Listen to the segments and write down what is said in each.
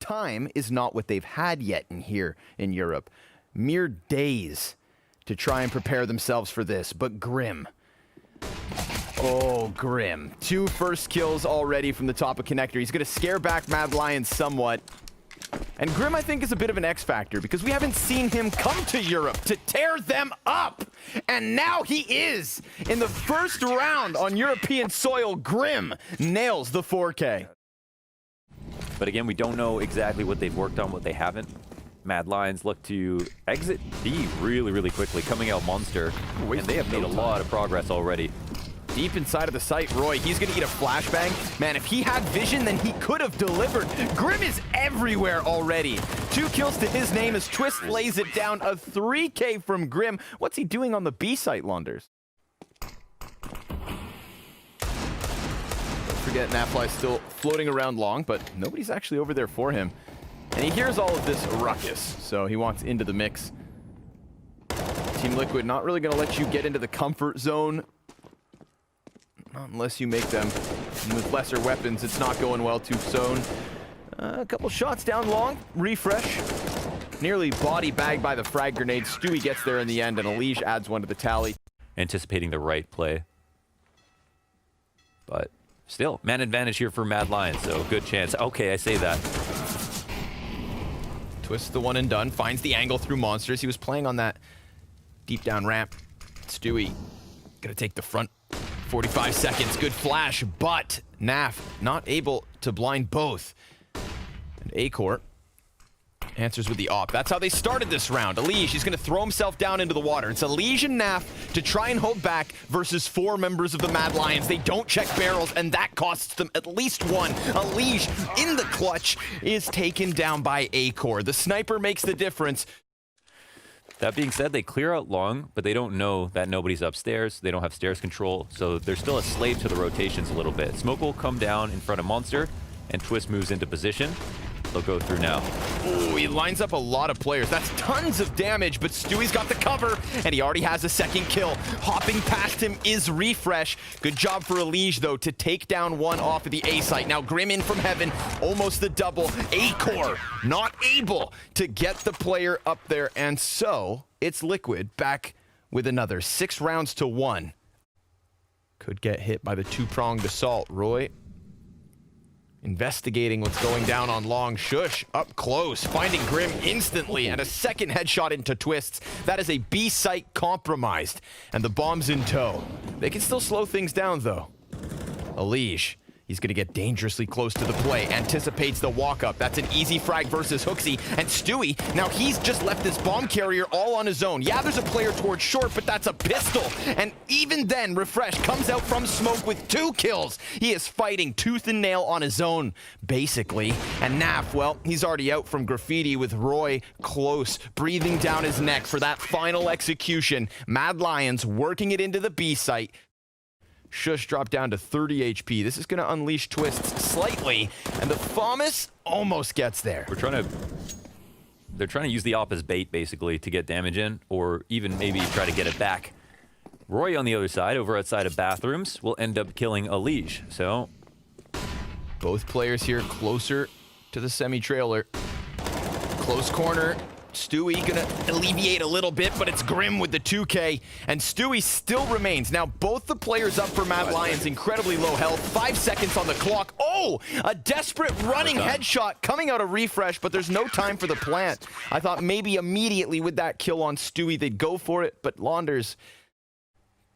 Time is not what they've had yet here in Europe. Mere days to try and prepare themselves for this, but Grim. Oh, Grim. 2 first kills already from the top of Connector. He's going to scare back Mad Lions somewhat. And Grim, I think, is a bit of an X factor because we haven't seen him come to Europe to tear them up. And now he is. In the first round on European soil, Grim nails the 4K. But again, we don't know exactly what they've worked on, what they haven't. Mad Lions look to exit B really, really quickly, coming out Monster. And they have made a lot of progress already. Deep inside of the site, Roy, he's going to eat a flashbang. Man, if he had vision, then he could have delivered. Grim is everywhere already. 2 kills to his name as Twist lays it down. A 3K from Grim. What's he doing on the B site, Londers? Don't forget, Nafly's still floating around long, but nobody's actually over there for him. And he hears all of this ruckus, so he wants into the mix. Team Liquid not really going to let you get into the comfort zone. Not unless you make them with lesser weapons. It's not going well to Zone. A couple shots down long. Refresh. Nearly body bagged by the frag grenade. Stewie gets there in the end, and Elige adds one to the tally. Anticipating the right play. But still, man advantage here for Mad Lions, so good chance. Okay, I say that. Twists the one and done. Finds the angle through Monsters. He was playing on that deep down ramp. Stewie gonna take the front. 45 seconds, good flash, but Naf not able to blind both. And Acor answers with the op. That's how they started this round. Elige, he's going to throw himself down into the water. It's Elige and Naf to try and hold back versus 4 members of the Mad Lions. They don't check barrels, and that costs them at least 1. Elige in the clutch is taken down by Acor. The sniper makes the difference. That being said, they clear out long, but they don't know that nobody's upstairs. They don't have stairs control, so they're still a slave to the rotations a little bit. Smoke will come down in front of Monster, and Twist moves into position. They'll go through now. Ooh, he lines up a lot of players. That's tons of damage, but Stewie's got the cover, and he already has a second kill. Hopping past him is Refresh. Good job for Elige, though, to take down 1 off of the A site. Now Grim in from heaven, almost the double. Acor not able to get the player up there, and so it's Liquid back with another 6 rounds to 1. Could get hit by the 2-pronged assault. Roy investigating what's going down on long. Shush up close, finding Grim instantly, and a second headshot into Twists. That is a B site compromised, and the bomb's in tow. They can still slow things down, though. Elige, he's going to get dangerously close to the play. Anticipates the walk-up. That's an easy frag versus Hooksy. And Stewie, now he's just left this bomb carrier all on his own. Yeah, there's a player towards short, but that's a pistol. And even then, Refresh comes out from smoke with 2 kills. He is fighting tooth and nail on his own, basically. And Naf, well, he's already out from Graffiti with Roy close, breathing down his neck for that final execution. Mad Lions working it into the B site. Shush dropped down to 30 HP. This is going to unleash Twists slightly, and the FAMAS almost gets there. They're trying to use the op as bait, basically, to get damage in, or even maybe try to get it back. Roy on the other side, over outside of bathrooms, will end up killing Elige. So both players here closer to the semi-trailer. Close corner. Stewie gonna alleviate a little bit, but it's Grim with the 2K, and Stewie still remains. Now, both the players up for Mad Lions, incredibly low health, 5 seconds on the clock. Oh, a desperate running headshot coming out of Refresh, but there's no time for the plant. I thought maybe immediately with that kill on Stewie, they'd go for it, but Launders,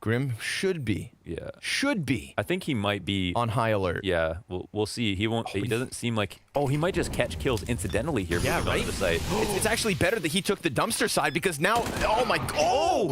Grim should be. Yeah. Should be. I think he might be on high alert. Yeah, we'll see. He won't. He doesn't seem like. Oh, he might just catch kills incidentally here. Yeah, right. The site. It's actually better that he took the dumpster side because now, oh my,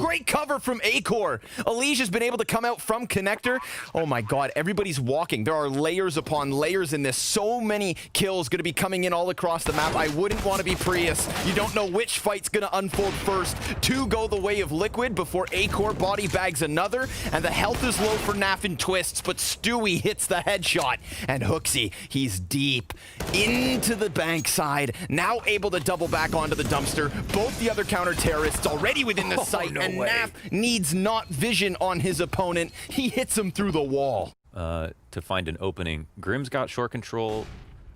great cover from Acor. Elige has been able to come out from Connector. Oh my God, everybody's walking. There are layers upon layers in this. So many kills going to be coming in all across the map. I wouldn't want to be Prius. You don't know which fight's going to unfold first. 2 go the way of Liquid before Acor body bags another, and the health is low for Naf and Twists, but Stewie hits the headshot, and Hooksy, he's deep into the bank side, now able to double back onto the dumpster. Both the other counter-terrorists already within the site, and Naf needs not vision on his opponent. He hits him through the wall. To find an opening. Grim's got short control.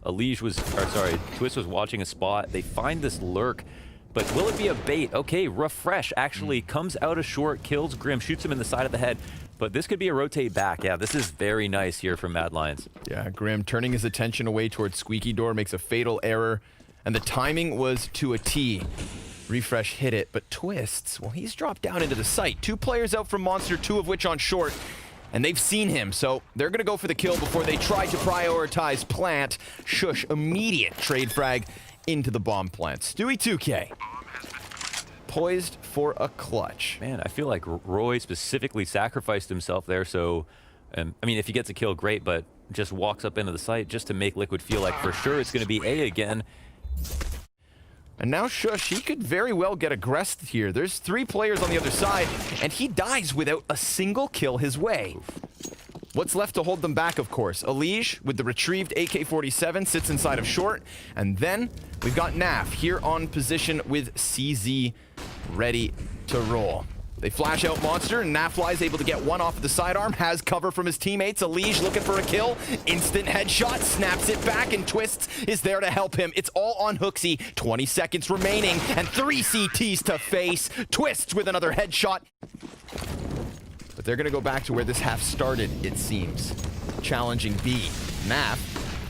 Twist was watching a spot. They find this lurk, but will it be a bait? Okay, Refresh actually comes out of short, kills Grim, shoots him in the side of the head. But this could be a rotate back. Yeah, this is very nice here from Mad Lions. Yeah, Grim turning his attention away towards Squeaky Door makes a fatal error, and the timing was to a T. Refresh hit it, but Twists, well, he's dropped down into the site. 2 players out from Monster, 2 of which on short, and they've seen him, so they're gonna go for the kill before they try to prioritize plant. Shush, immediate trade frag into the bomb plant. Stewie 2K. Poised for a clutch. Man, I feel like Roy specifically sacrificed himself there, so, I mean, if he gets a kill, great, but just walks up into the site just to make Liquid feel like for sure it's going to be A again. And now Shush, he could very well get aggressed here. There's 3 players on the other side, and he dies without a single kill his way. What's left to hold them back, of course? Elige, with the retrieved AK-47, sits inside of short. And then we've got Naf here on position with CZ ready to roll. They flash out Monster, and Nafly is able to get one off of the sidearm, has cover from his teammates. Elige looking for a kill. Instant headshot, snaps it back, and Twists is there to help him. It's all on Hooksy. 20 seconds remaining, and 3 CTs to face. Twists with another headshot. But they're going to go back to where this half started, it seems. Challenging B. Naf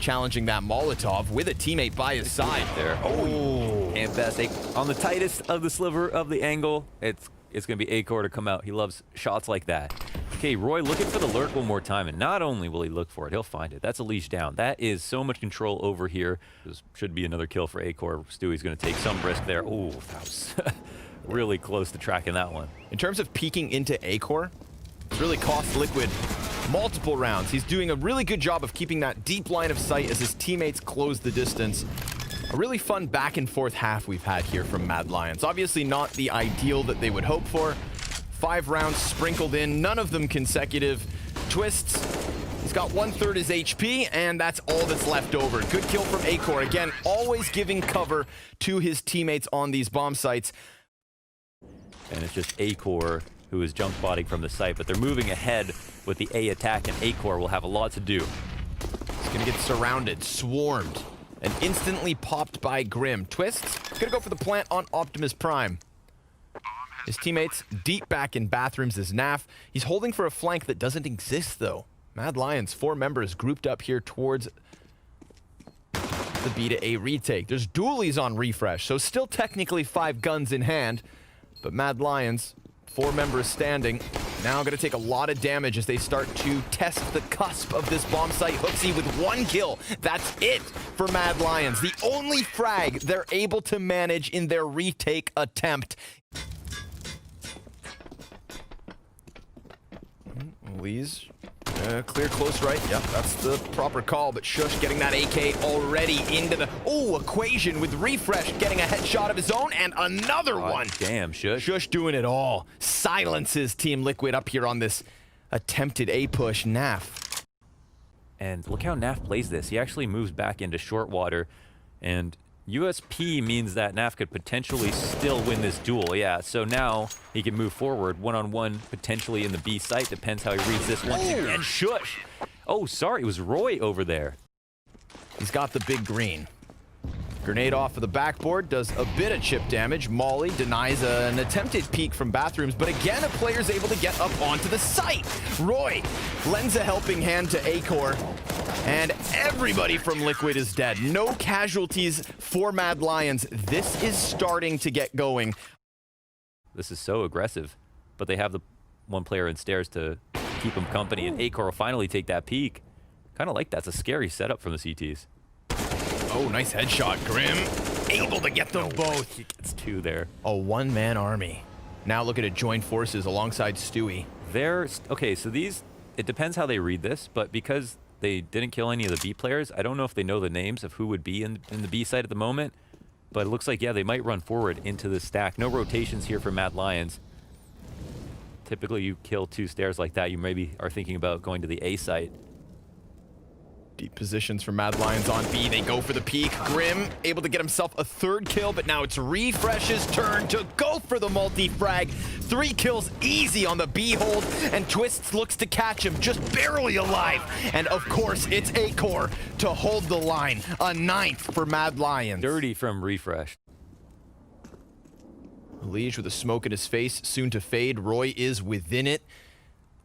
challenging that Molotov with a teammate by his side there. Oh, and best on the tightest of the sliver of the angle. It's going to be Acor to come out. He loves shots like that. Okay, Roy looking for the lurk one more time, and not only will he look for it, he'll find it. That's a leash down. That is so much control over here. This should be another kill for Acor. Stewie's going to take some risk there. Oh, that was really close to tracking that one. In terms of peeking into Acor, it's really cost Liquid multiple rounds. He's doing a really good job of keeping that deep line of sight as his teammates close the distance. A really fun back and forth half we've had here from Mad Lions. Obviously not the ideal that they would hope for. 5 rounds sprinkled in, none of them consecutive. Twists, he's got 1/3 his HP, and that's all that's left over. Good kill from Acor. Again, always giving cover to his teammates on these bomb sites. And it's just Acor who is jump spotting from the site, but they're moving ahead with the A attack, and Acor will have a lot to do. He's gonna get surrounded, swarmed, and instantly popped by Grim. Twists, gonna go for the plant on Optimus Prime. His teammates deep back in bathrooms is Naf. He's holding for a flank that doesn't exist, though. Mad Lions, 4 members grouped up here towards the B to A retake. There's dualies on Refresh, so still technically 5 guns in hand, but Mad Lions, 4 members standing, now going to take a lot of damage as they start to test the cusp of this bomb site. Hooksy with 1 kill. That's it for Mad Lions. The only frag they're able to manage in their retake attempt. Lee's clear close right. Yep, that's the proper call, but Shush getting that AK already into the equation with Refresh getting a headshot of his own and another one. Damn, Shush. Shush doing it all. Silences Team Liquid up here on this attempted A push. Naf. And look how Naf plays this. He actually moves back into short water, and USP means that Naf could potentially still win this duel. Yeah, so now he can move forward one-on-one, potentially in the B site. Depends how he reads this once again. Shush! Oh, sorry, it was Roy over there. He's got the big green. Grenade off of the backboard, does a bit of chip damage. Molly denies an attempted peek from bathrooms, but again, a player's able to get up onto the site. Roy lends a helping hand to Acor, and everybody from Liquid is dead. No casualties for Mad Lions. This is starting to get going. This is so aggressive, but they have the 1 player in stairs to keep him company, and Acor will finally take that peek. Kind of like that's a scary setup from the CTs. Oh, nice headshot. Grim able to get them both. He gets 2 there. A 1-man army. Now looking to join forces alongside Stewie. Okay, so these, it depends how they read this, but because they didn't kill any of the B players, I don't know if they know the names of who would be in the B side at the moment, but it looks like, yeah, they might run forward into the stack. No rotations here for Mad Lions. Typically, you kill 2 stairs like that, you maybe are thinking about going to the A site. Deep positions for Mad Lions on B. They go for the peak. Grim able to get himself a third kill, but now it's Refresh's turn to go for the multi-frag. 3 kills easy on the B hold, and Twists looks to catch him just barely alive. And of course, it's Acor to hold the line. A 9th for Mad Lions. Dirty from Refresh. Liege with a smoke in his face, soon to fade. Roy is within it.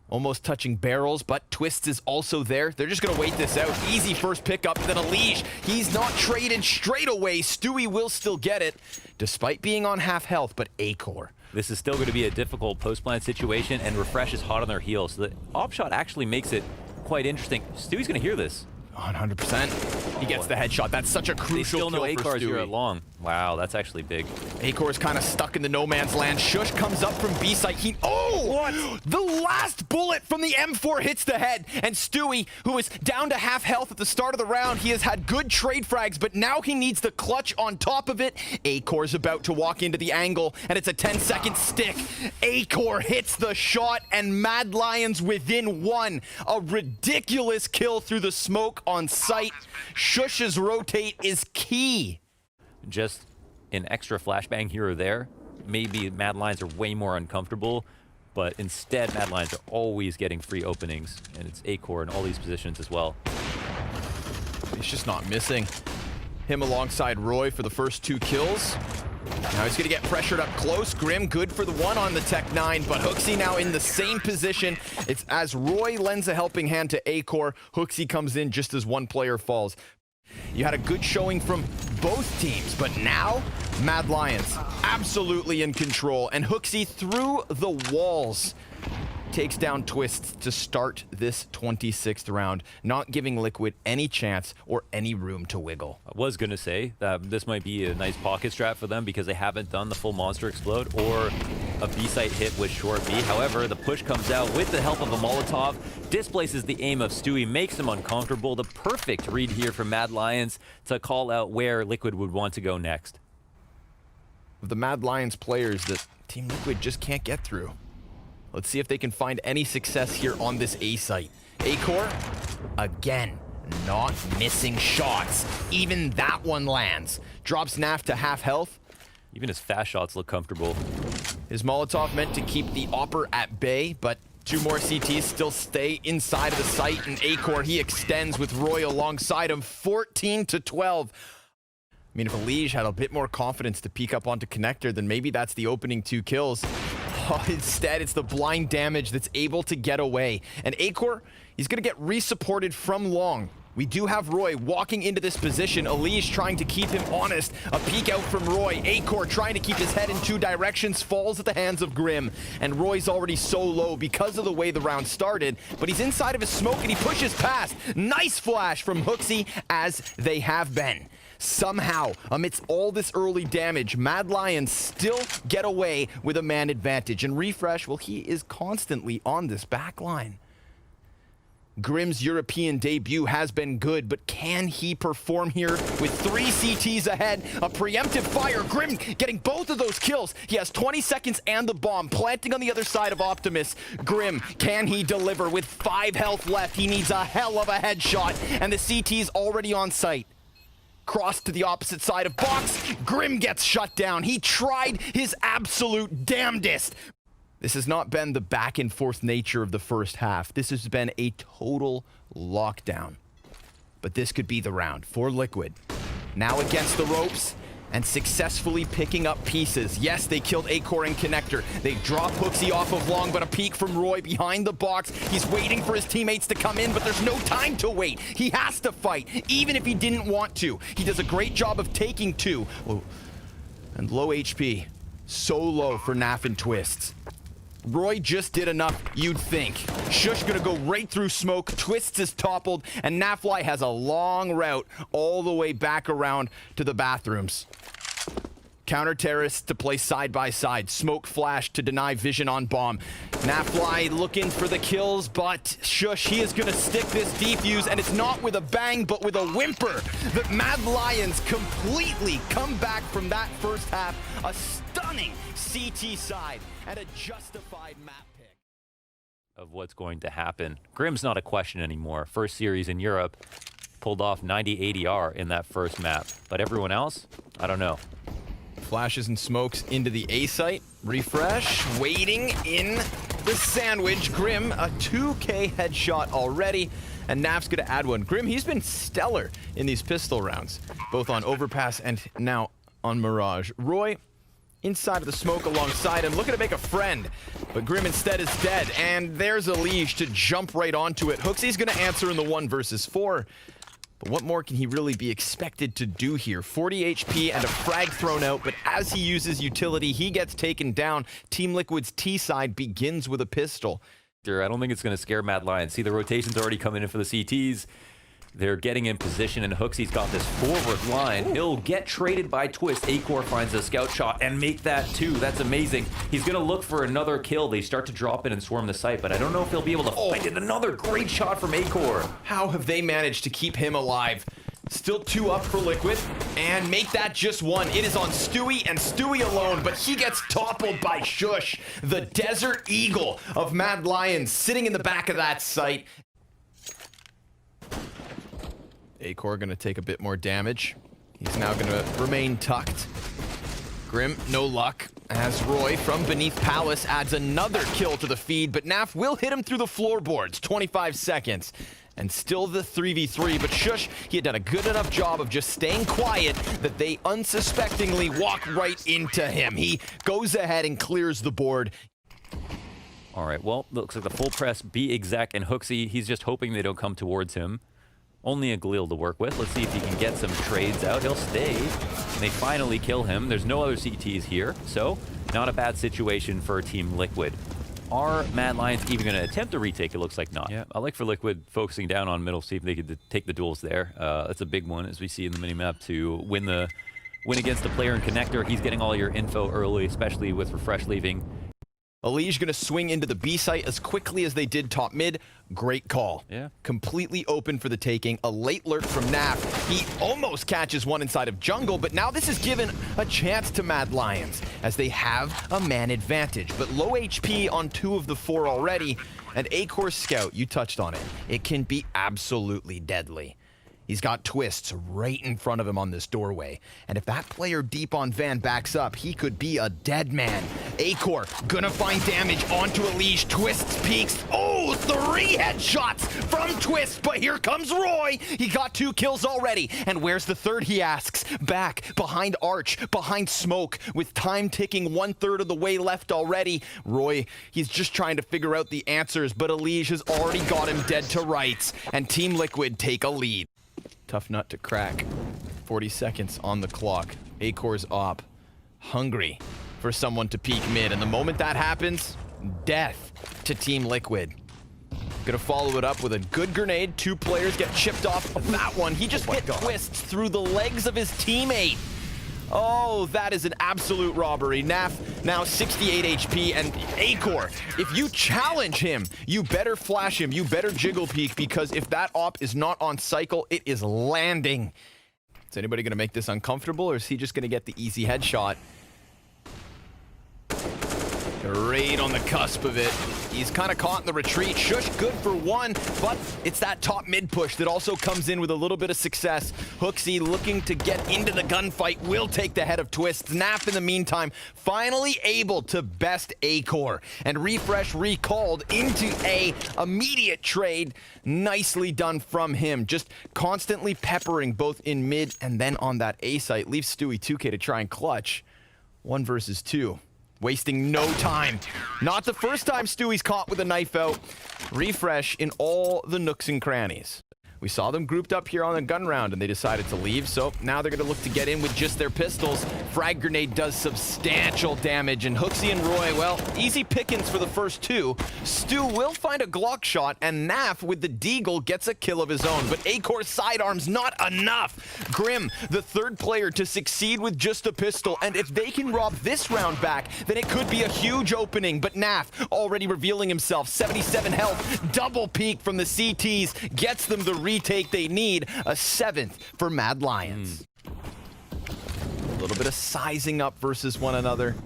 Almost touching barrels, but Twists is also there. They're just going to wait this out. Easy first pickup, then a Liege. He's not traded straight away. Stewie will still get it, despite being on half health, but Acor. This is still going to be a difficult post-plant situation, and Refresh is hot on their heels. So the op shot actually makes it quite interesting. Stewie's going to hear this. 100%. He gets the headshot. That's such a crucial They still know kill for Acor's here Stewie. at long. Wow, that's actually big. Acor's kind of stuck in the no man's land. Shush comes up from B site. What? The last bullet from the M4 hits the head. And Stewie, who was down to half health at the start of the round, he has had good trade frags, but now he needs the clutch on top of it. Acor's about to walk into the angle, and it's a 10-second stick. Acor hits the shot, and Mad Lions within 1. A ridiculous kill through the smoke on site. Shush's rotate is key. Just an extra flashbang here or there. Maybe Mad Lions are way more uncomfortable, but instead Mad Lions are always getting free openings, and it's Acor in all these positions as well. He's just not missing. Him alongside Roy for the first 2 kills. Now he's going to get pressured up close. Grim good for the 1 on the Tech 9, but Hooksy now in the same position. It's as Roy lends a helping hand to Acor, Hooksy comes in just as 1 player falls. You had a good showing from both teams, but now Mad Lions absolutely in control, and Hooksy through the walls takes down Twists to start this 26th round, not giving Liquid any chance or any room to wiggle. I was going to say that this might be a nice pocket strat for them because they haven't done the full monster explode or a B-site hit with short B. However, the push comes out with the help of a Molotov, displaces the aim of Stewie, makes him uncomfortable. The perfect read here from Mad Lions to call out where Liquid would want to go next. The Mad Lions players that Team Liquid just can't get through. Let's see if they can find any success here on this A site. Acor, again, not missing shots. Even that one lands. Drops Naf to half health. Even his fast shots look comfortable. His Molotov meant to keep the Opper at bay, but 2 more CTs still stay inside of the site, and Acor, he extends with Roy alongside him, 14-12. I mean, if Liege had a bit more confidence to peek up onto Connector, then maybe that's the opening 2 kills. Oh, instead, it's the blind damage that's able to get away. And Acor, he's going to get resupported from long. We do have Roy walking into this position. Elise trying to keep him honest. A peek out from Roy. Acor trying to keep his head in 2 directions. Falls at the hands of Grim. And Roy's already so low because of the way the round started. But he's inside of his smoke and he pushes past. Nice flash from Hooksy, as they have been. Somehow, amidst all this early damage, Mad Lions still get away with a man advantage. And Refresh, well, he is constantly on this back line. Grim's European debut has been good, but can he perform here with 3 CTs ahead? A preemptive fire. Grim getting both of those kills. He has 20 seconds and the bomb planting on the other side of Optimus. Grim, can he deliver with 5 health left? He needs a hell of a headshot, and the CT's already on site. Cross to the opposite side of box. Grim gets shut down. He tried his absolute damnedest. This has not been the back and forth nature of the first half. This has been a total lockdown. But this could be the round for Liquid. Now against the ropes and successfully picking up pieces. Yes, they killed Acor and Connector. They drop Hooksy off of long, but a peek from Roy behind the box. He's waiting for his teammates to come in, but there's no time to wait. He has to fight, even if he didn't want to. He does a great job of taking 2. Oh, and low HP. So low for Naf and Twists. Roy just did enough, you'd think. Shush gonna go right through smoke. Twists is toppled, and Nafly has a long route all the way back around to the bathrooms. Counter terrorists to play side by side. Smoke flash to deny vision on bomb. Nafly looking for the kills, but Shush, he is gonna stick this defuse, and it's not with a bang, but with a whimper. The Mad Lions completely come back from that first half. A stunning CT side and a justified map pick. Of what's going to happen. Grim's not a question anymore. First series in Europe. pulled off 90 ADR in that first map. But everyone else, I don't know. Flashes and smokes into the A site. Refresh, waiting in the sandwich. Grim, a 2K headshot already, and Naf's gonna add one. Grim, he's been stellar in these pistol rounds, both on Overpass and now on Mirage. Roy, inside of the smoke alongside him, looking to make a friend, but Grim instead is dead, and there's a Liege to jump right onto it. Hooksy's gonna answer in the 1 versus 4. But what more can he really be expected to do here? 40 HP and a frag thrown out, but as he uses utility, he gets taken down. Team Liquid's T side begins with a pistol. I don't think it's going to scare Mad Lions. See, the rotation's already coming in for the CTs. They're getting in position, and Hooksy's got this forward line. He'll get traded by Twist. Acor finds a scout shot and make that 2. That's amazing. He's going to look for another kill. They start to drop in and swarm the site, but I don't know if he'll be able to find it. Another great shot from Acor. How have they managed to keep him alive? Still 2 up for Liquid, and make that just 1. It is on Stewie and Stewie alone, but he gets toppled by Shush, the Desert Eagle of Mad Lions, sitting in the back of that site. Acor gonna take a bit more damage. He's now gonna remain tucked. Grim, no luck, as Roy from beneath Palace adds another kill to the feed, but Naf will hit him through the floorboards. 25 seconds. And still the 3v3, but Shush, he had done a good enough job of just staying quiet that they unsuspectingly walk right into him. He goes ahead and clears the board. All right, well, looks like the full press, B-Exec and Hooksy, he's just hoping they don't come towards him. Only a Galil to work with. Let's see if he can get some trades out. He'll stay, and they finally kill him. There's no other CTs here, so not a bad situation for Team Liquid. Are Mad Lions even going to attempt a retake? It looks like not. Yeah, I like for Liquid focusing down on middle, see if they could take the duels there. That's a big one, as we see in the minimap, to win against the player and connector. He's getting all your info early, especially with Refresh leaving. Alige gonna swing into the B site as quickly as they did top mid. Great call. Yeah. Completely open for the taking. A late lurk from Naf. He almost catches one inside of jungle, but now this is given a chance to Mad Lions as they have a man advantage. But low HP on 2 of the 4 already. And Acor's scout, you touched on it. It can be absolutely deadly. He's got Twists right in front of him on this doorway. And if that player deep on Van backs up, he could be a dead man. Acor gonna find damage onto Alige. Twists peeks. Oh, 3 headshots from Twist, but here comes Roy. He got 2 kills already. And where's the 3rd, he asks? Back, behind Arch, behind Smoke, with time ticking 1/3 of the way left already. Roy, he's just trying to figure out the answers, but Alige has already got him dead to rights. And Team Liquid take a lead. Tough nut to crack. 40 seconds on the clock. Acor's op. Hungry for someone to peek mid. And the moment that happens, death to Team Liquid. Gonna follow it up with a good grenade. 2 players get chipped off of that one. He just hit Twists through the legs of his teammate. Oh, that is an absolute robbery. Naf now 68 HP, and Acor, if you challenge him, you better flash him, you better jiggle peek, because if that op is not on cycle, it is landing. Is anybody gonna make this uncomfortable, or is he just gonna get the easy headshot? Right on the cusp of it. He's kind of caught in the retreat. Shush good for 1, but it's that top mid push that also comes in with a little bit of success. Hooksy looking to get into the gunfight will take the head of Twist. Naf in the meantime finally able to best Acor, and Refresh recalled into a immediate trade. Nicely done from him, just constantly peppering both in mid and then on that A site. Leaves Stewie 2K to try and clutch 1 versus 2. Wasting no time. Not the first time Stewie's caught with a knife out. Refresh in all the nooks and crannies. We saw them grouped up here on the gun round, and they decided to leave, so now they're going to look to get in with just their pistols. Frag grenade does substantial damage, and Hooksy and Roy, well, easy pickings for the first 2. Stu will find a Glock shot, and Naf with the Deagle gets a kill of his own, but Acor's sidearms not enough. Grim, the 3rd player to succeed with just a pistol, and if they can rob this round back, then it could be a huge opening, but Naf already revealing himself. 77 health, double peek from the CTs, gets them the retake they need. A 7th for Mad Lions. A little bit of sizing up versus one another.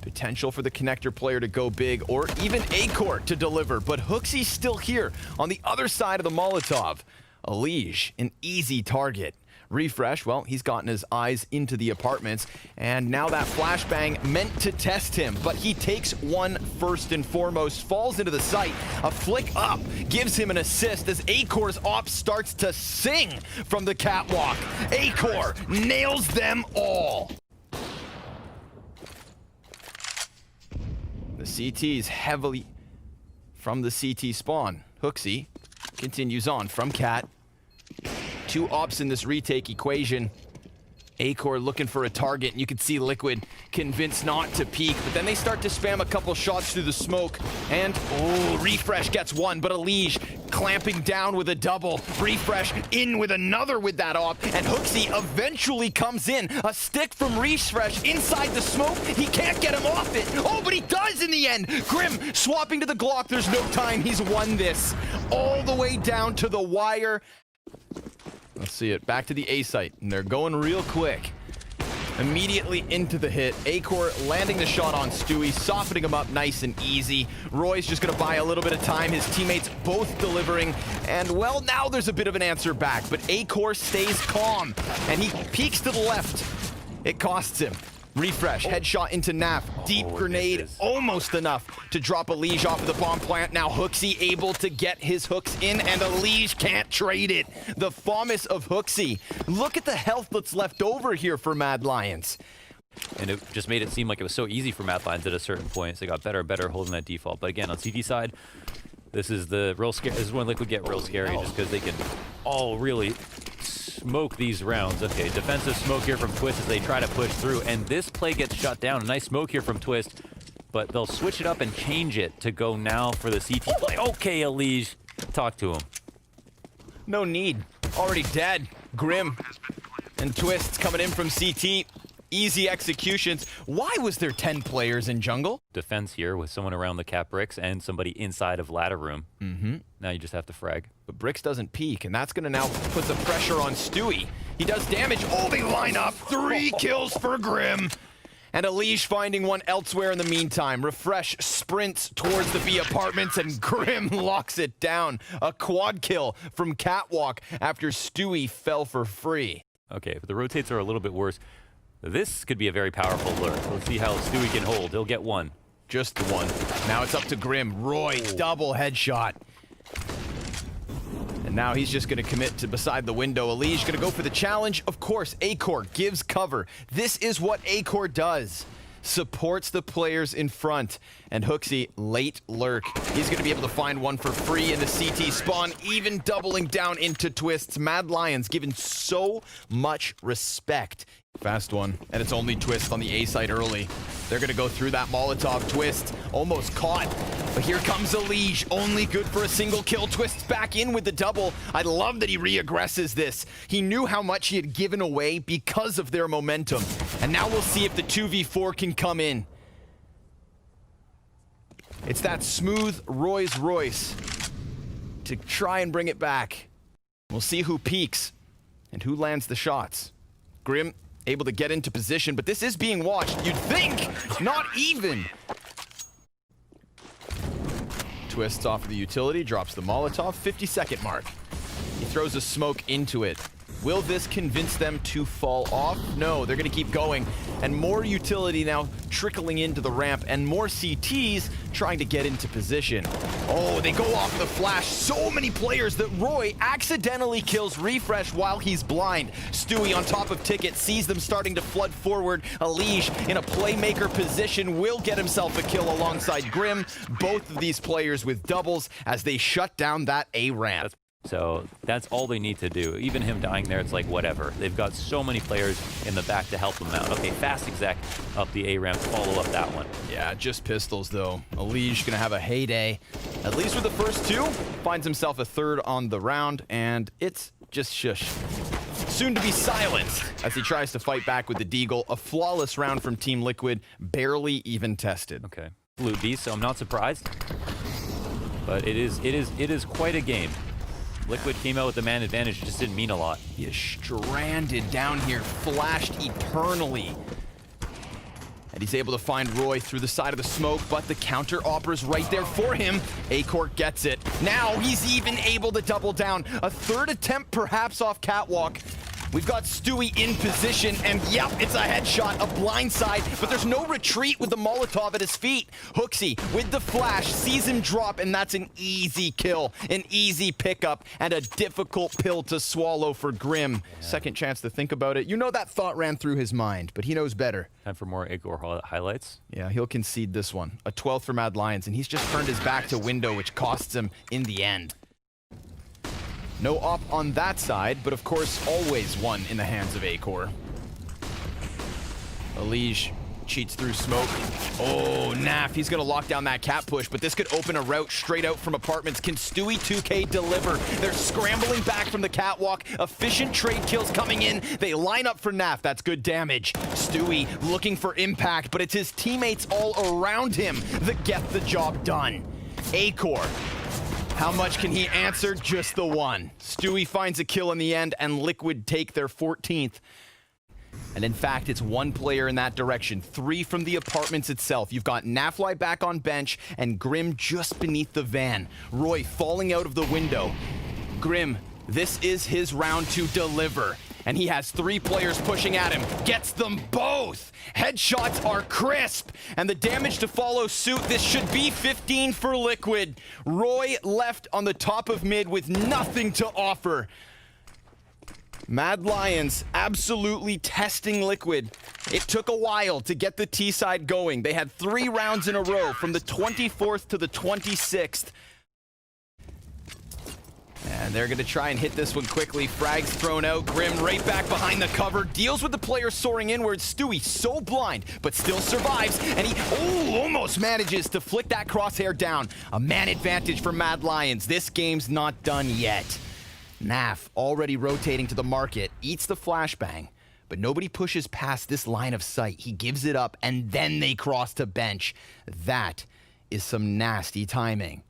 Potential for the connector player to go big, or even Acor to deliver, but Hooksy's still here on the other side of the Molotov. Elige, an easy target. Refresh, well, he's gotten his eyes into the apartments, and now that flashbang meant to test him, but he takes one first and foremost, falls into the site. A flick up gives him an assist as Acor's op starts to sing from the catwalk. Acor nails them all. The CT's heavily from the CT spawn. Hooksy continues on from Cat. Two ops in this retake equation. Acor looking for a target, and you can see Liquid convinced not to peek, but then they start to spam a couple shots through the smoke, and Refresh gets one, but Elige clamping down with a double. Refresh in with another with that op, and Hooksy eventually comes in. A stick from Refresh inside the smoke. He can't get him off it. Oh, but he does in the end. Grim swapping to the Glock. There's no time. He's won this all the way down to the wire. Let's see it. Back to the A site, and they're going real quick. Immediately into the hit. Acor landing the shot on Stewie, softening him up nice and easy. Roy's just going to buy a little bit of time. His teammates both delivering. And, well, now there's a bit of an answer back. But Acor stays calm, and he peeks to the left. It costs him. Refresh, headshot into Naf. Deep grenade, almost enough to drop Elige off of the bomb plant. Now Hooksy able to get his hooks in, and Elige can't trade it. The FAMAS of Hooksy. Look at the health that's left over here for Mad Lions. And it just made it seem like it was so easy for Mad Lions at a certain point. So they got better and better holding that default. But again, on CT side, this is the real scary. This is when Liquid get real scary, just because they can all really smoke these rounds. Okay, defensive smoke here from Twist as they try to push through, and this play gets shut down. A nice smoke here from Twist, but they'll switch it up and change it to go now for the CT play. Okay, Elige, talk to him. No need. Already dead. Grim and Twists coming in from CT. Easy executions. Why was there 10 players in jungle? Defense here with someone around the cap bricks and somebody inside of ladder room. Now you just have to frag. But Bricks doesn't peek, and that's going to now put the pressure on Stewie. He does damage. Oh, they line up. 3 kills for Grim. And Elige finding one elsewhere in the meantime. Refresh sprints towards the B apartments, and Grim locks it down. A quad kill from Catwalk after Stewie fell for free. Okay, but the rotates are a little bit worse. This could be a very powerful lure. Let's see how Stewie can hold. He'll get one. Just the one. Now it's up to Grim. Roy, double headshot. And now he's just going to commit to beside the window. Elige going to go for the challenge. Of course, Acor gives cover. This is what Acor does. Supports the players in front. And Hooksy, late lurk. He's going to be able to find one for free in the CT spawn, even doubling down into Twists. Mad Lions given so much respect. Fast one, and it's only Twist on the A site early. They're going to go through that Molotov. Twist almost caught, but here comes Elige, only good for a single kill. Twist's back in with the double. I love that he re-aggresses this. He knew how much he had given away because of their momentum, and now we'll see if the 2v4 can come in. It's that smooth Rolls Royce to try and bring it back. We'll see who peaks and who lands the shots. Grim able to get into position, but this is being watched. You'd think, not even. Twists off of the utility, drops the Molotov, 50-second mark. He throws a smoke into it. Will this convince them to fall off? No, they're going to keep going. And more utility now trickling into the ramp, and more CTs trying to get into position. Oh, they go off the flash. So many players that Roy accidentally kills Refresh while he's blind. Stewie on top of Ticket sees them starting to flood forward. Elige in a playmaker position will get himself a kill alongside Grim. Both of these players with doubles as they shut down that A ramp. So that's all they need to do. Even him dying there, it's like whatever. They've got so many players in the back to help them out. Okay, fast exec up the A ramp, follow up that one. Yeah, just pistols though. Elige gonna have a heyday. At least with the first two, finds himself a third on the round, and it's just shush. Soon to be silenced as he tries to fight back with the Deagle. A flawless round from Team Liquid, barely even tested. Okay, Blue Beast, so I'm not surprised. But it is quite a game. Liquid came out with the man advantage, just didn't mean a lot. He is stranded down here, flashed eternally. And he's able to find Roy through the side of the smoke, but the counter opera's right there for him. Acor gets it. Now he's even able to double down. A third attempt perhaps off Catwalk. We've got Stewie in position, and yep, it's a headshot, a blindside, but there's no retreat with the Molotov at his feet. Hooksy with the flash, sees him drop, and that's an easy kill, an easy pickup, and a difficult pill to swallow for Grim. Yeah. Second chance to think about it. You know that thought ran through his mind, but he knows better. Time for more Igor highlights. Yeah, he'll concede this one. A 12th for Mad Lions, and he's just turned his back to window, which costs him in the end. No op on that side, but of course, always one in the hands of Acor. Elige cheats through smoke. Oh, Naf, he's gonna lock down that cat push, but this could open a route straight out from apartments. Can Stewie 2K deliver? They're scrambling back from the catwalk. Efficient trade kills coming in. They line up for Naf. That's good damage. Stewie looking for impact, but it's his teammates all around him that get the job done. Acor. How much can he answer? Just the one. Stewie finds a kill in the end, and Liquid take their 14th. And in fact, it's one player in that direction. 3 from the apartments itself. You've got Nafly back on bench, and Grim just beneath the van. Roy falling out of the window. Grim, this is his round to deliver. And he has 3 players pushing at him. Gets them both. Headshots are crisp. And the damage to follow suit. This should be 15 for Liquid. Roy left on the top of mid with nothing to offer. Mad Lions absolutely testing Liquid. It took a while to get the T side going. They had 3 rounds in a row from the 24th to the 26th. And they're going to try and hit this one quickly. Frag's thrown out. Grim right back behind the cover. Deals with the player soaring inwards. Stewie so blind, but still survives. And he almost manages to flick that crosshair down. A man advantage for Mad Lions. This game's not done yet. Naf already rotating to the market. Eats the flashbang. But nobody pushes past this line of sight. He gives it up, and then they cross to bench. That is some nasty timing.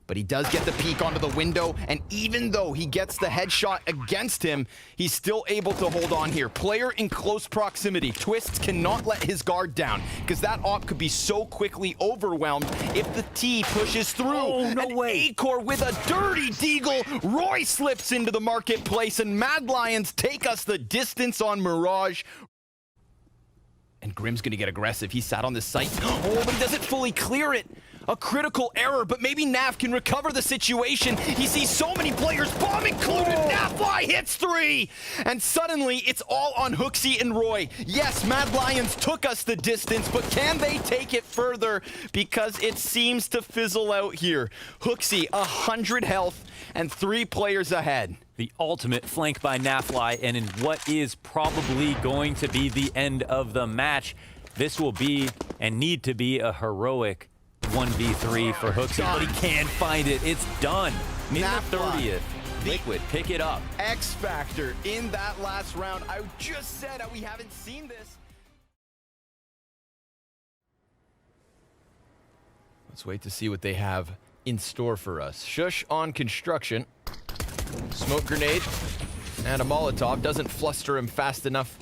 But he does get the peek onto the window, and even though he gets the headshot against him, he's still able to hold on here. Player in close proximity. Twists cannot let his guard down, because that op could be so quickly overwhelmed if the T pushes through. Oh, no way. Acor with a dirty deagle. Roy slips into the marketplace, and Mad Lions take us the distance on Mirage. And Grim's gonna get aggressive. He sat on this site. Oh, but he doesn't fully clear it. A critical error, but maybe Naf can recover the situation. He sees so many players, bomb included. Nafly hits 3. And suddenly, it's all on Hooksy and Roy. Yes, Mad Lions took us the distance, but can they take it further? Because it seems to fizzle out here. Hooksy, 100 health, and 3 players ahead. The ultimate flank by Nafly, and in what is probably going to be the end of the match. This will be, and need to be, a heroic 1v3 for Hooksy, but he can't find it. It's done. Mid 30th. Liquid, pick it up. X Factor in that last round. I just said we haven't seen this. Let's wait to see what they have in store for us. Shush on construction. Smoke grenade and a Molotov. Doesn't fluster him fast enough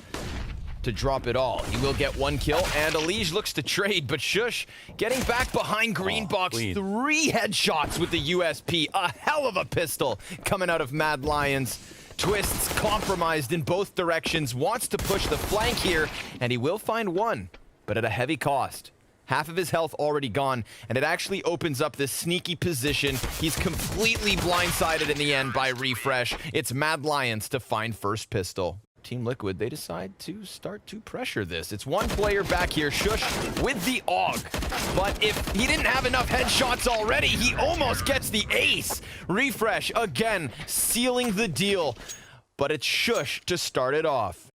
to drop it all. He will get 1 kill, and Elige looks to trade, but Shush getting back behind Green Box. Clean. 3 headshots with the USP. A hell of a pistol coming out of Mad Lions. Twists compromised in both directions, wants to push the flank here, and he will find 1, but at a heavy cost. Half of his health already gone, and it actually opens up this sneaky position. He's completely blindsided in the end by Refresh. It's Mad Lions to find first pistol. Team Liquid, they decide to start to pressure this. It's 1 player back here, Shush, with the AUG. But if he didn't have enough headshots already, he almost gets the ace. Refresh, again, sealing the deal. But it's Shush to start it off.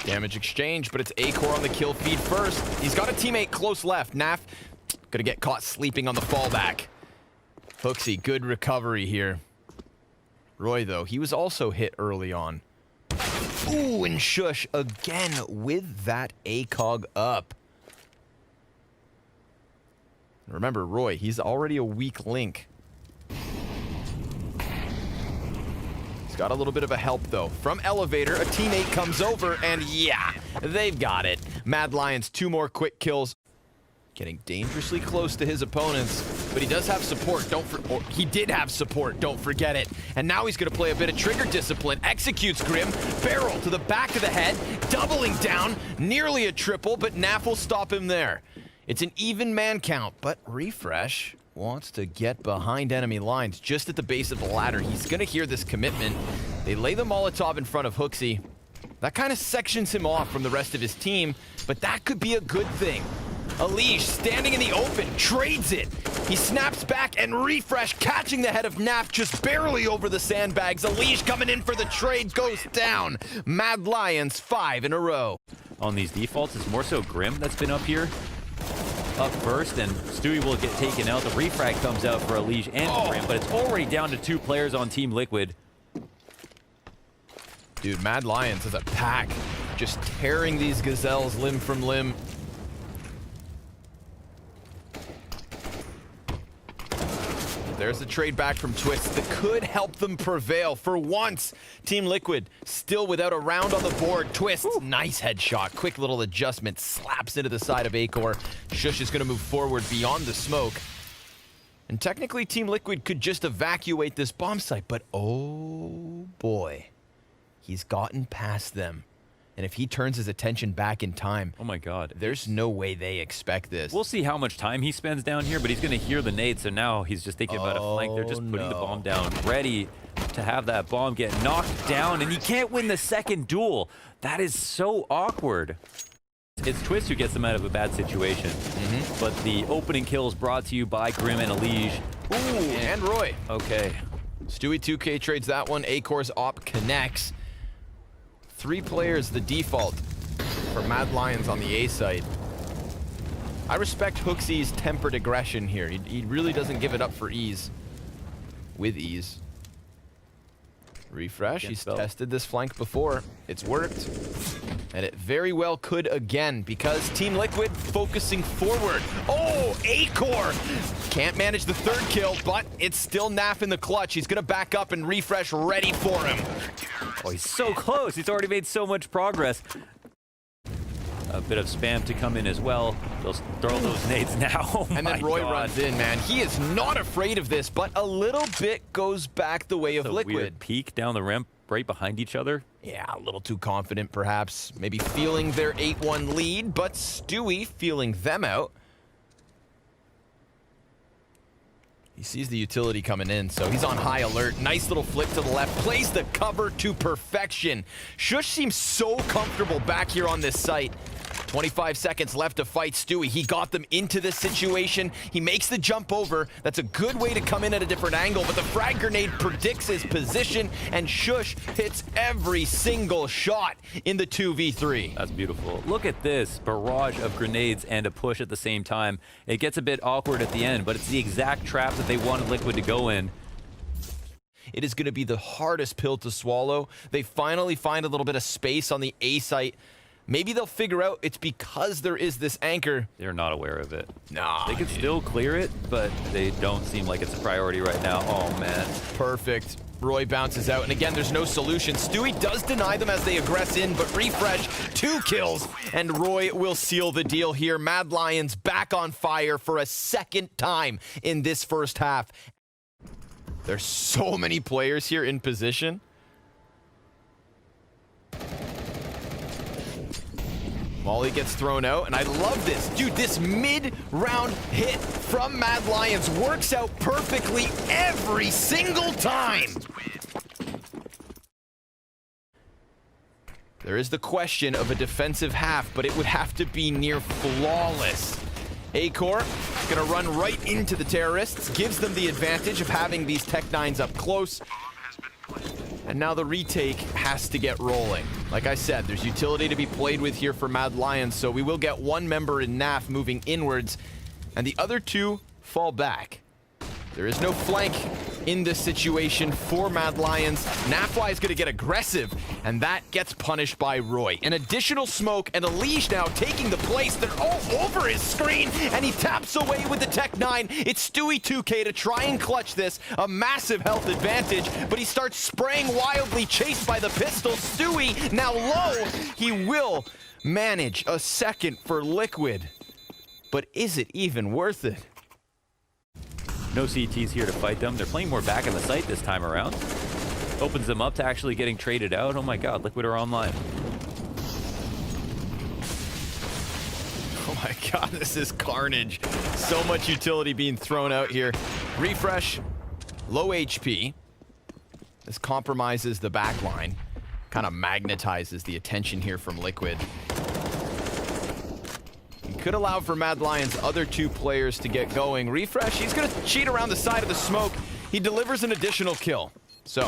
Damage exchange, but it's Acor on the kill feed first. He's got a teammate close left. Naf gonna get caught sleeping on the fallback. Hooksy, good recovery here. Roy, though, he was also hit early on. Ooh, and Shush again with that ACOG up. Remember, Roy, he's already a weak link. He's got a little bit of a help, though. From Elevator, a teammate comes over, and yeah, they've got it. Mad Lions, 2 more quick kills. Getting dangerously close to his opponents, but he does have support. He did have support, don't forget it. And now he's going to play a bit of trigger discipline. Executes Grim, barrel to the back of the head, doubling down, nearly a triple, but Naf will stop him there. It's an even man count, but Refresh wants to get behind enemy lines just at the base of the ladder. He's going to hear this commitment. They lay the Molotov in front of Hooksy. That kind of sections him off from the rest of his team, but that could be a good thing. Alige standing in the open, trades it. He snaps back, and Refresh catching the head of Naf just barely over the sandbags. Alige coming in for the trade, goes down. Mad Lions 5 in a row. On these defaults, it's more so Grim that's been up here. Up first, and Stewie will get taken out. The refrag comes out for Alige and Grim, but it's already down to 2 players on Team Liquid. Dude, Mad Lions as a pack, just tearing these gazelles limb from limb. There's the trade back from Twist that could help them prevail. For once, Team Liquid still without a round on the board. Twist, nice headshot. Quick little adjustment, slaps into the side of Acor. Shush is going to move forward beyond the smoke. And technically, Team Liquid could just evacuate this bomb site, but oh boy, he's gotten past them. And if he turns his attention back in time, oh my god, there's no way they expect this. We'll see how much time he spends down here, but he's going to hear the nade, so now he's just thinking about a flank. They're just putting the bomb down, ready to have that bomb get knocked down, and he can't win the second duel. That is so awkward. It's Twist who gets them out of a bad situation. But the opening kill is brought to you by Grim and Alige. Ooh, and Roy. Okay. Stewie 2K trades that one. Acor's op connects. 3 players, the default for Mad Lions on the A side. I respect Hooksy's tempered aggression here. He really doesn't give it up for ease. With ease. Refresh, he's tested this flank before. It's worked. And it very well could again, because Team Liquid focusing forward. Oh, Acor! Can't manage the 3rd kill, but it's still Naf in the clutch. He's gonna back up and Refresh ready for him. Oh, he's so close. He's already made so much progress. A bit of spam to come in as well. They'll throw those nades now. Oh and then Roy runs in, man. He is not afraid of this, but a little bit goes back the way of Liquid. Weird peek down the ramp right behind each other. Yeah, a little too confident, perhaps. Maybe feeling their 8-1 lead, but Stewie feeling them out. He sees the utility coming in, so he's on high alert. Nice little flip to the left. Plays the cover to perfection. Shush seems so comfortable back here on this site. 25 seconds left to fight Stewie. He got them into this situation. He makes the jump over. That's a good way to come in at a different angle, but the frag grenade predicts his position, and Shush hits every single shot in the 2v3. That's beautiful. Look at this barrage of grenades and a push at the same time. It gets a bit awkward at the end, but it's the exact trap that they wanted Liquid to go in. It is going to be the hardest pill to swallow. They finally find a little bit of space on the A site. Maybe they'll figure out it's because there is this anchor. They're not aware of it. Nah, they could still clear it, but they don't seem like it's a priority right now. Oh, man. Perfect. Roy bounces out, and again, there's no solution. Stewie does deny them as they aggress in, but Refresh, 2 kills, and Roy will seal the deal here. Mad Lions back on fire for a 2nd time in this first half. There's so many players here in position. Molly gets thrown out, and I love this. Dude, this mid-round hit from Mad Lions works out perfectly every single time. There is the question of a defensive half, but it would have to be near flawless. Acor gonna run right into the terrorists, gives them the advantage of having these Tech 9s up close. And now the retake has to get rolling. Like I said, there's utility to be played with here for Mad Lions, so we will get 1 member in NAF moving inwards, and the other 2 fall back. There is no flank in this situation for Mad Lions. Nafly is going to get aggressive, and that gets punished by Roy. An additional smoke, and Elige now taking the place. They're all over his screen, and he taps away with the Tech 9. It's Stewie 2K to try and clutch this. A massive health advantage, but he starts spraying wildly, chased by the pistol. Stewie now low. He will manage a second for Liquid. But is it even worth it? No CTs here to fight them. They're playing more back in the site this time around. Opens them up to actually getting traded out. Oh my god, Liquid are online. Oh my god, this is carnage. So much utility being thrown out here. Refresh, low HP. This compromises the back line. Kind of magnetizes the attention here from Liquid. Could allow for Mad Lions' other two players to get going. Refresh, he's going to cheat around the side of the smoke. He delivers an additional kill. So,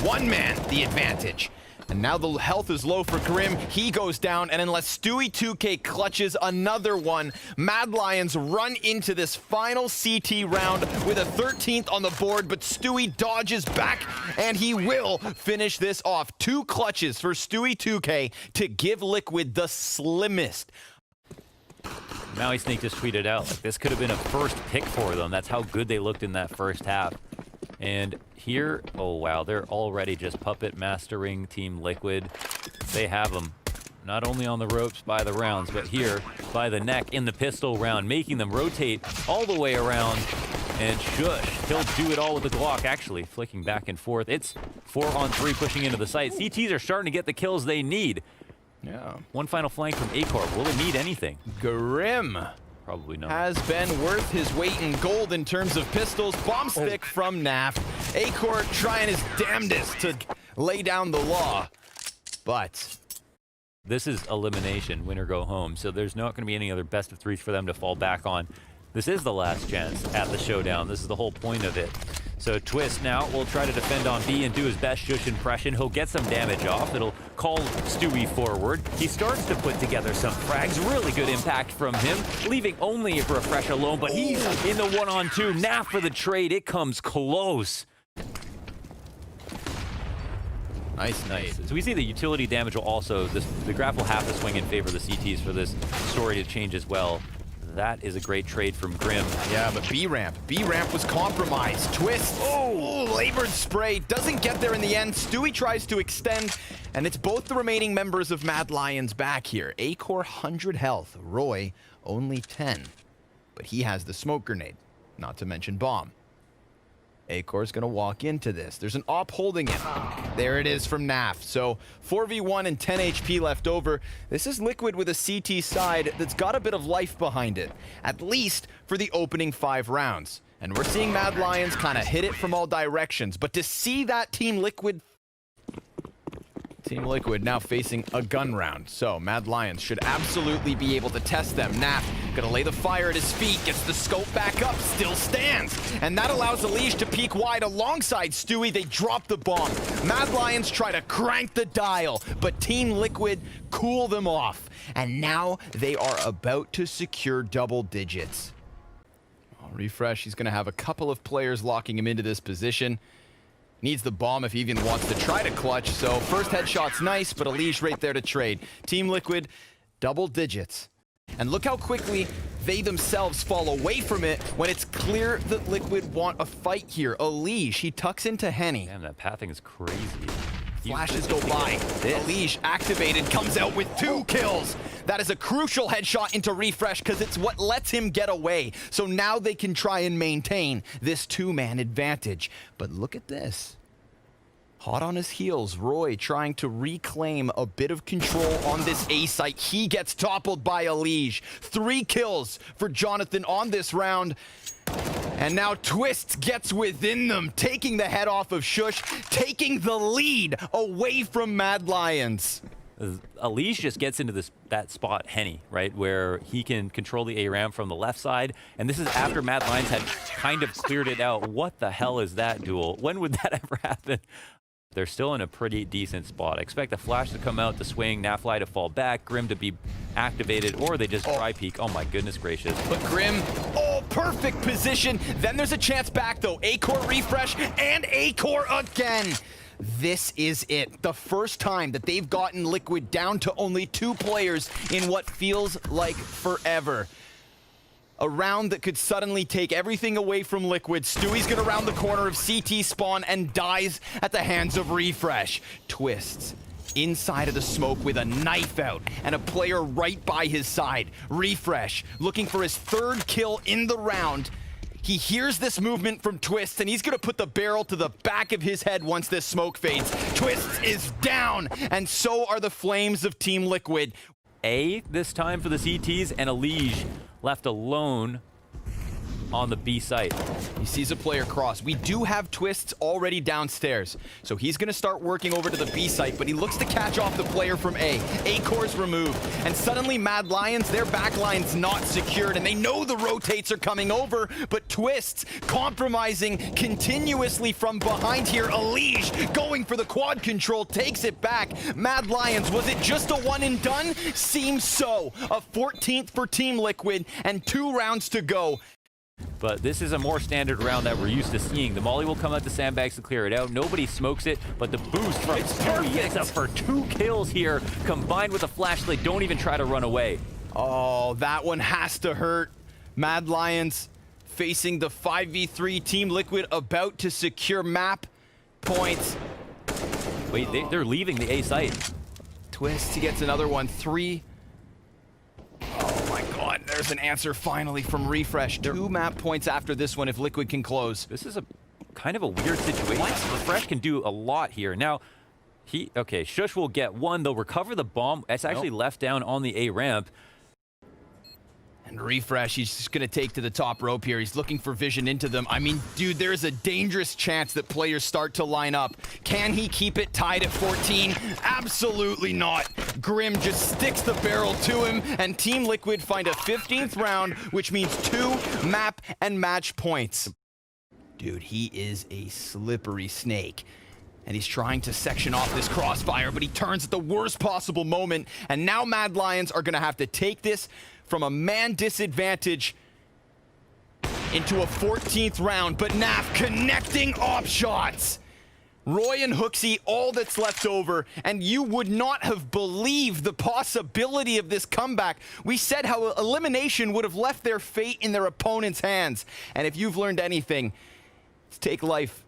one man, the advantage. And now the health is low for Grim. He goes down, and unless Stewie 2K clutches another one, Mad Lions run into this final CT round with a 13th on the board, but Stewie dodges back, and he will finish this off. 2 clutches for Stewie 2K to give Liquid the slimmest. Maui Snake just tweeted out, like, this could have been a first pick for them. That's how good they looked in that first half. And here, oh wow, they're already just puppet mastering Team Liquid. They have them not only on the ropes by the rounds, but here by the neck in the pistol round, making them rotate all the way around. And Shush, he'll do it all with the Glock, actually, flicking back and forth. It's 4-on-3 pushing into the site. CTs are starting to get the kills they need. Yeah. One final flank from Acor. Will it need anything? Grim Probably not. has been worth his weight in gold in terms of pistols. Bomb stick from Naf. Acor trying his damnedest to lay down the law. But this is elimination, win or go home. So there's not going to be any other best of threes for them to fall back on. This is the last chance at the showdown. This is the whole point of it. So Twist now will try to defend on B and do his best Shush impression. He'll get some damage off. It'll call Stewie forward. He starts to put together some frags. Really good impact from him, leaving only Refresh alone, but he's in the 1-on-2. Naf for the trade. It comes close. Nice. So we see the utility damage will also, the graph will have to swing in favor of the CTs for this story to change as well. That is a great trade from Grim. yeah, but B-ramp was compromised. Twist, labored spray, doesn't get there in the end. Stewie tries to extend, and it's both the remaining members of Mad Lions back here. Acor 100 health, Roy only 10. But he has the smoke grenade, not to mention bomb. Acor's gonna walk into this. There's an op holding it. There it is from Naf. So 4v1 and 10 HP left over. This is Liquid with a CT side that's got a bit of life behind it, at least for the opening 5 rounds. And we're seeing Mad Lions kind of hit it from all directions. But to see that Team Liquid now facing a gun round. So Mad Lions should absolutely be able to test them. Naf gonna lay the fire at his feet, gets the scope back up, still stands. And that allows Elige to peek wide alongside Stewie. They drop the bomb. Mad Lions try to crank the dial, but Team Liquid cool them off. And now they are about to secure double digits. Refresh, he's gonna have a couple of players locking him into this position. Needs the bomb if he even wants to try to clutch. So first headshot's nice, but Elige right there to trade. Team Liquid, double digits. And look how quickly they themselves fall away from it when it's clear that Liquid want a fight here. Elige, he tucks into Henny. Damn, that pathing is crazy. Flashes go by. Elige activated, comes out with 2 kills. That is a crucial headshot into Refresh because it's what lets him get away. So now they can try and maintain this 2-man advantage. But look at this. Hot on his heels, Roy trying to reclaim a bit of control on this A site. He gets toppled by Elige. 3 kills for Jonathan on this round. And now Twist gets within them, taking the head off of Shush, taking the lead away from Mad Lions. Elige just gets into that spot, Henny, right, where he can control the A-ramp from the left side. And this is after Mad Lions had kind of cleared it out. What the hell is that duel? When would that ever happen? They're still in a pretty decent spot. I expect the flash to come out, the swing, Nafly to fall back, Grim to be activated, or they just dry peek. Oh my goodness gracious. But Grim, perfect position. Then there's a chance back though. A-core refresh and A-core again. This is it. The first time that they've gotten Liquid down to only 2 players in what feels like forever. A round that could suddenly take everything away from Liquid. Stewie's gonna round the corner of CT spawn and dies at the hands of Refresh. Twists inside of the smoke with a knife out and a player right by his side. Refresh looking for his 3rd kill in the round. He hears this movement from Twists, and he's gonna put the barrel to the back of his head once this smoke fades. Twists is down, and so are the flames of Team Liquid. A this time for the CTs, and Elige left alone on the B site. He sees a player cross. We do have Twists already downstairs, so he's gonna start working over to the B site, but he looks to catch off the player from A. A-core's removed, and suddenly Mad Lions, their backline's not secured, and they know the rotates are coming over, but Twists compromising continuously from behind here. Elige going for the quad control, takes it back. Mad Lions, was it just a one and done? Seems so. A 14th for Team Liquid, and 2 rounds to go. But this is a more standard round that we're used to seeing. The molly will come out the sandbags to clear it out. Nobody smokes it, but the boost from Stewie gets up for 2 kills here, combined with a flashlight. Don't even try to run away. Oh, that one has to hurt. Mad Lions facing the 5v3. Team Liquid about to secure map points. Wait, they're leaving the A site. Twist, he gets another one. 3. Oh my god, there's an answer finally from Refresh. 2 map points after this one if Liquid can close. This is a kind of a weird situation. Refresh can do a lot here. Now, okay, Shush will get 1. They'll recover the bomb. It's actually left down on the A ramp. And Refresh, he's just gonna take to the top rope here. He's looking for vision into them. I mean, dude, there's a dangerous chance that players start to line up. Can he keep it tied at 14? Absolutely not. Grim just sticks the barrel to him, and Team Liquid find a 15th round, which means 2 map and match points. Dude, he is a slippery snake. And he's trying to section off this crossfire, but he turns at the worst possible moment. And now Mad Lions are gonna have to take this from a man disadvantage into a 14th round, but Naf connecting op shots. Roy and Hooksy, all that's left over, and you would not have believed the possibility of this comeback. We said how elimination would have left their fate in their opponent's hands. And if you've learned anything, it's take life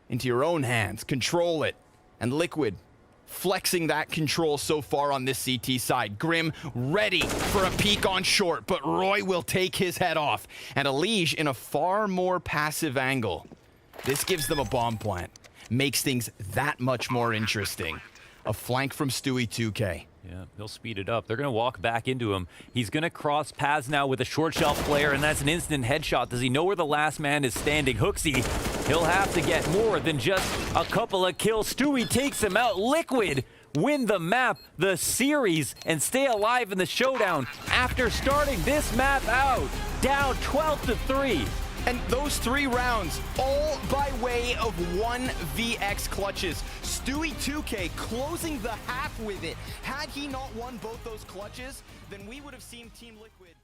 into your own hands, control it, and Liquid flexing that control so far on this CT side. Grim ready for a peek on short, but Roy will take his head off. And Elige in a far more passive angle. This gives them a bomb plant. Makes things that much more interesting. A flank from Stewie 2K. Yeah, they'll speed it up. They're going to walk back into him. He's going to cross paths now with a short shelf player, and that's an instant headshot. Does he know where the last man is standing? Hooksy, he'll have to get more than just a couple of kills. Stewie takes him out. Liquid win the map, the series, and stay alive in the showdown after starting this map out. Down 12-3. And those 3 rounds, all by way of 1vx clutches. Stewie 2K closing the half with it. Had he not won both those clutches, then we would have seen Team Liquid